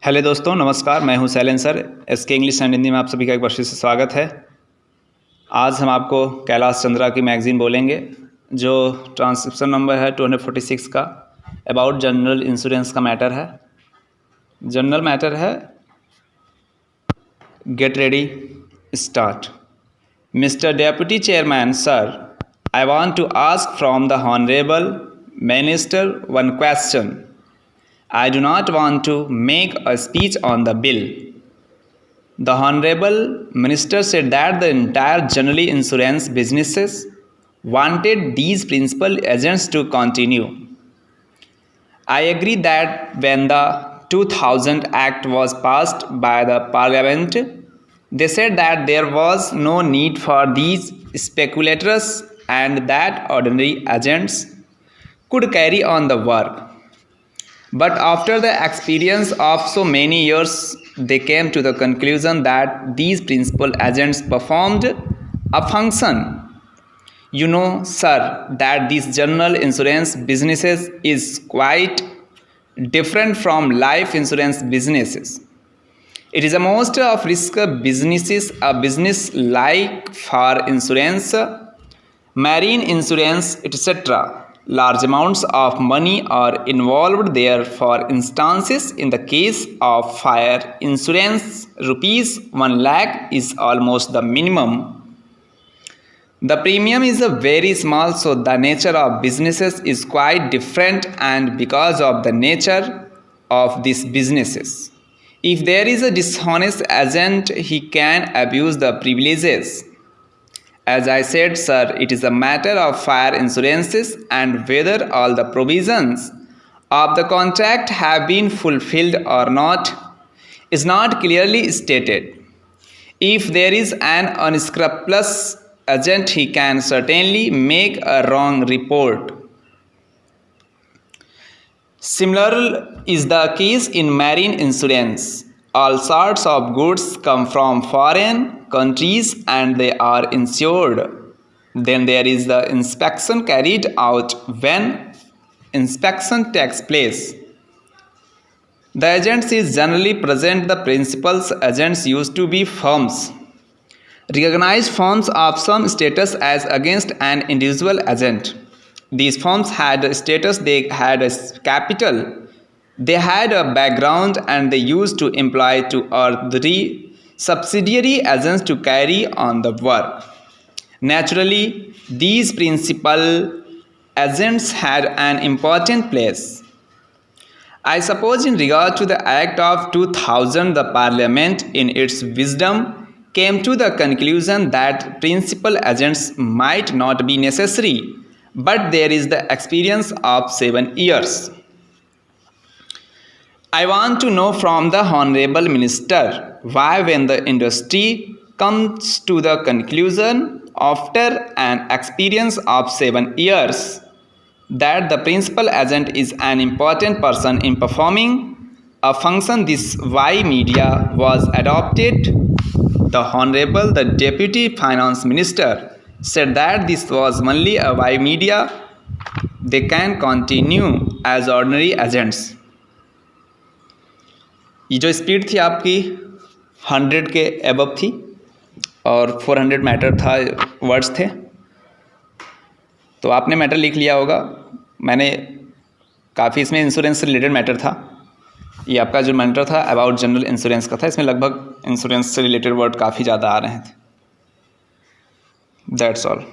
Hello दोस्तों, नमस्कार। मैं हूं Sailan sir. SK English and Hindi में आप सभी का एक बार फिर से स्वागत है। आज हम आपको कैलाश चंद्रा की मैगज़ीन बोलेंगे, जो ट्रांसक्रिप्शन नंबर है 246 का, अबाउट जनरल इंश्योरेंस का मैटर है। जनरल मैटर है, get ready, start. Mister deputy chairman sir, I want to ask from the honourable minister one question. I do not want to make a speech on the bill. The Honorable Minister said that the entire general insurance businesses wanted these principal agents to continue. I agree that when the 2000 Act was passed by the Parliament, they said that there was no need for these speculators and that ordinary agents could carry on the work. But after the experience of so many years, they came to the conclusion that these principal agents performed a function. You know, sir, that these general insurance businesses is quite different from life insurance businesses. It is a most of risk businesses, a business like for insurance, marine insurance, etc. Large amounts of money are involved there. For instances, in the case of fire insurance, rupees 1 lakh is almost the minimum. The premium is very small, so the nature of businesses is quite different, and because of the nature of these businesses, if there is a dishonest agent, he can abuse the privileges. As I said, sir, it is a matter of fire insurances and whether all the provisions of the contract have been fulfilled or not is not clearly stated. If there is an unscrupulous agent, he can certainly make a wrong report. Similar is the case in marine insurance. All sorts of goods come from foreign countries and they are insured. Then there is the inspection carried out. When inspection takes place, the agents is generally present. The principal agents used to be firms, recognized firms of some status as against an individual agent. These firms had a status, they had a capital, they had a background, and they used to employ two or three subsidiary agents to carry on the work. Naturally, these principal agents had an important place. I suppose in regard to the Act of 2000, the Parliament in its wisdom came to the conclusion that principal agents might not be necessary, but there is the experience of 7 years. I want to know from the Honorable Minister why, when the industry comes to the conclusion after an experience of 7 years that the principal agent is an important person in performing a function, this why media was adopted. The Honorable the Deputy Finance Minister said that this was only a why media. They can continue as ordinary agents. ये जो speed थी आपकी 100 के above थी और 400 matter था, words थे। तो आपने मैटर लिख लिया होगा। मैंने काफ़ी इसमें इंश्योरेंस से रिलेटेड मैटर था। ये आपका जो मैटर था अबाउट जनरल इंश्योरेंस का था। इसमें लगभग इंश्योरेंस से रिलेटेड वर्ड काफ़ी ज़्यादा आ रहे थे। That's all.